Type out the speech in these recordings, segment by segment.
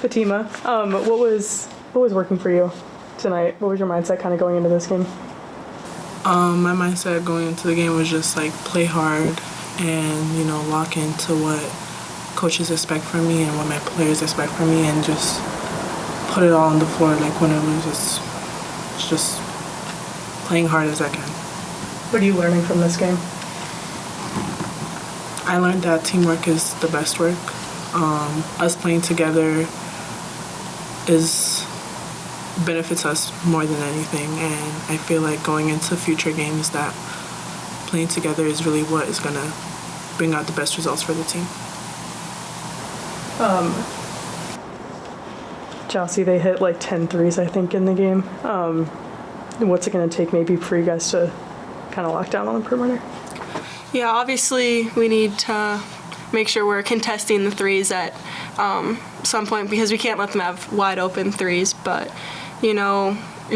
Fatima, what was working for you tonight? What was your mindset kind of going into this game? My mindset going into the game was just like play hard and, lock into what coaches expect from me and what my players expect from me and just put it all on the floor, like win or lose. It's just playing hard as I can. What are you learning from this game? I learned that teamwork is the best work. Us playing together benefits us more than anything, and I feel like going into future games that playing together is really what is going to bring out the best results for the team. Chelsea, they hit like 10 threes, I think, in the game. What's it going to take maybe for you guys to kind of lock down on the perimeter? Yeah, obviously we need to make sure we're contesting the threes at some point because we can't let them have wide open threes. But, you're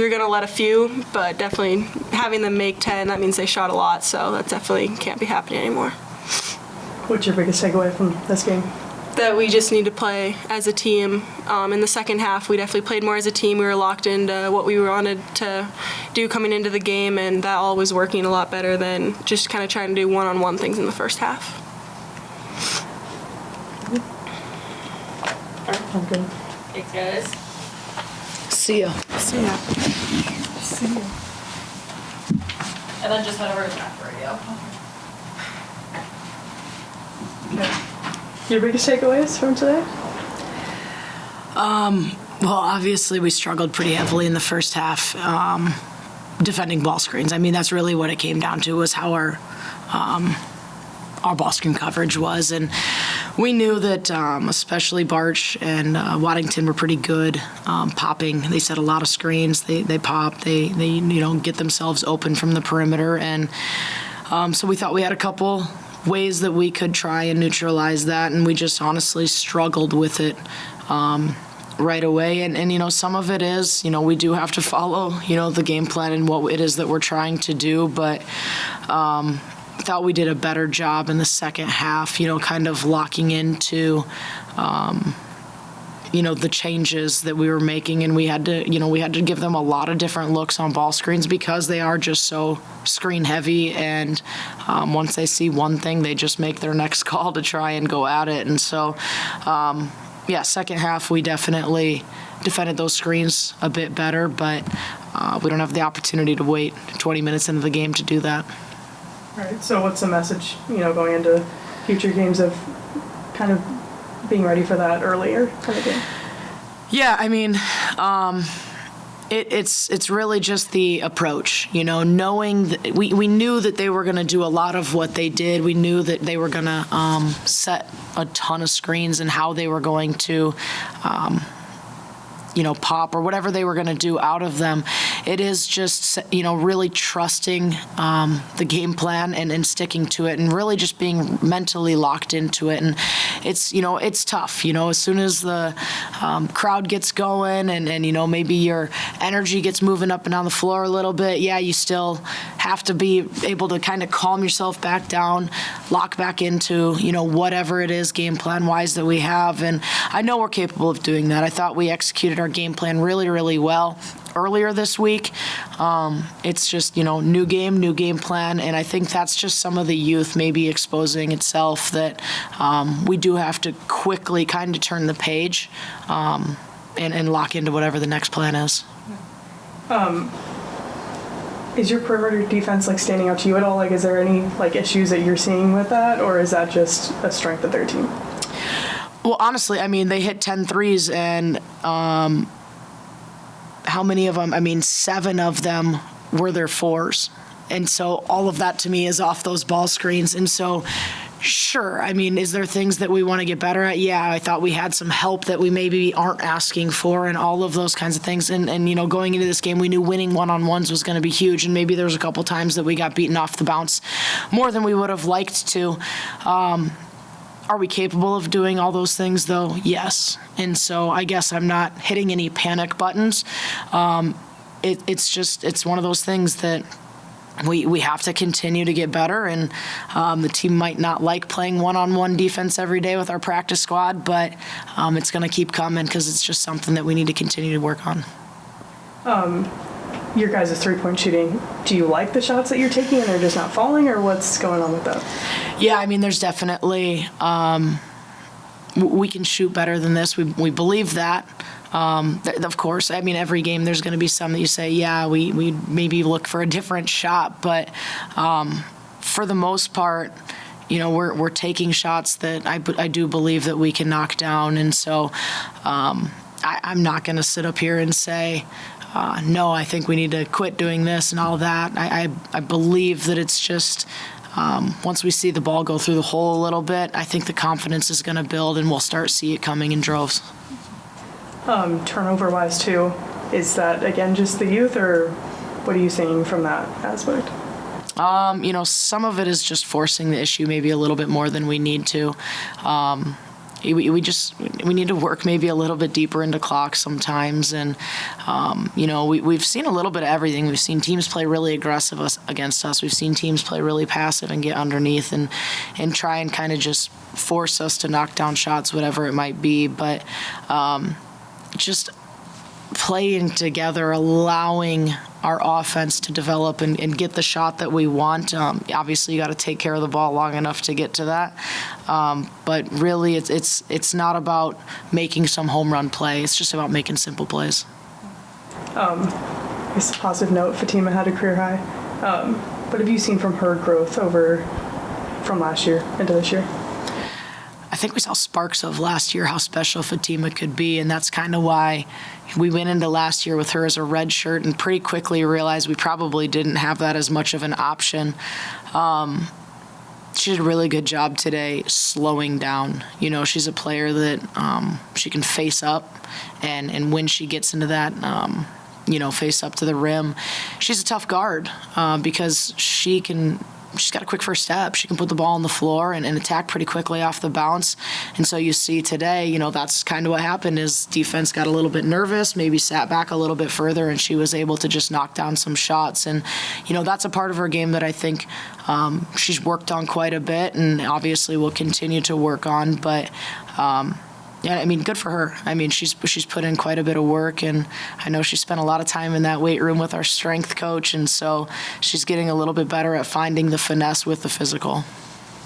going to let a few, but definitely having them make 10, that means they shot a lot. So that definitely can't be happening anymore. What's your biggest takeaway from this game? That we just need to play as a team. In the second half, we definitely played more as a team. We were locked into what we wanted to do coming into the game, and that all was working a lot better than just kind of trying to do one-on-one things in the first half. I'm good. Thanks, guys. See ya. See ya. And then just head over to Craft Radio. Your biggest takeaways from today? Well, obviously we struggled pretty heavily in the first half defending ball screens. I mean, that's really what it came down to, was how our ball screen coverage was. And we knew that especially Barch and Waddington were pretty good popping. They set a lot of screens. They pop. They get themselves open from the perimeter. And so we thought we had a couple ways that we could try and neutralize that, and we just honestly struggled with it right away. And some of it is, we do have to follow, the game plan and what it is that we're trying to do, but thought we did a better job in the second half, kind of locking into the changes that we were making, and we had to give them a lot of different looks on ball screens because they are just so screen heavy, and once they see one thing, they just make their next call to try and go at it. And so, second half, we definitely defended those screens a bit better, but we don't have the opportunity to wait 20 minutes into the game to do that. All right, so what's the message, going into future games of kind of being ready for that earlier in the game? Yeah, I mean, it's really just the approach, knowing that we knew that they were going to do a lot of what they did. We knew that they were going to set a ton of screens and how they were going to pop or whatever they were going to do out of them. It is just, really trusting the game plan and sticking to it and really just being mentally locked into it. And it's tough, as soon as the crowd gets going and maybe your energy gets moving up and down the floor a little bit, you still have to be able to kind of calm yourself back down, lock back into, whatever it is game plan wise that we have. And I know we're capable of doing that. I thought we executed our game plan really, really well earlier this week. It's just, new game plan, and I think that's just some of the youth maybe exposing itself that we do have to quickly kind of turn the page and lock into whatever the next plan is. Is your perimeter defense standing out to you at all? Is there any issues that you're seeing with that, or is that just a strength of their team? Well, honestly, I mean, they hit 10 threes, and how many of them? 7 of them were their fours. And so all of that to me is off those ball screens. And so, sure, is there things that we want to get better at? Yeah, I thought we had some help that we maybe aren't asking for and all of those kinds of things. And going into this game, we knew winning one-on-ones was going to be huge. And maybe there was a couple times that we got beaten off the bounce more than we would have liked to. Are we capable of doing all those things, though? Yes. And so I guess I'm not hitting any panic buttons. It's one of those things that we have to continue to get better, and the team might not like playing one-on-one defense every day with our practice squad, but it's going to keep coming because it's just something that we need to continue to work on. Your guys' three-point shooting, do you like the shots that you're taking and they're just not falling, or what's going on with that? Yeah, I mean, there's definitely we can shoot better than this. We believe that. Of course, I mean, every game there's going to be some that you say, yeah, we maybe look for a different shot, but for the most part, you know, we're taking shots that I do believe that we can knock down, and so I'm not going to sit up here and say, no, I think we need to quit doing this and all that. I believe that it's just once we see the ball go through the hole a little bit, I think the confidence is going to build and we'll start see it coming in droves. Turnover-wise, too, is that, again, just the youth, or what are you seeing from that aspect? You know, some of it is just forcing the issue maybe a little bit more than we need to. We need to work maybe a little bit deeper into clock sometimes, and you know, we've seen a little bit of everything. We've seen teams play really aggressive against us. We've seen teams play really passive and get underneath and try and kind of just force us to knock down shots, whatever it might be. But just playing together, allowing our offense to develop and get the shot that we want. Obviously, you got to take care of the ball long enough to get to that. But really, it's not about making some home run play. It's just about making simple plays. I guess a positive note, Fatima had a career high. What have you seen from her growth from last year into this year? I think we saw sparks of last year how special Fatima could be, and that's kind of why we went into last year with her as a red shirt and pretty quickly realized we probably didn't have that as much of an option. She did a really good job today slowing down. You know, she's a player that she can face up, and when she gets into that, you know, face up to the rim, she's a tough guard because she's got a quick first step. She can put the ball on the floor and attack pretty quickly off the bounce. And so you see today, you know, that's kind of what happened is defense got a little bit nervous, maybe sat back a little bit further, and she was able to just knock down some shots. And, you know, that's a part of her game that I think she's worked on quite a bit and obviously will continue to work on. But, yeah, I mean, good for her. I mean, she's put in quite a bit of work, and I know she spent a lot of time in that weight room with our strength coach, and so she's getting a little bit better at finding the finesse with the physical.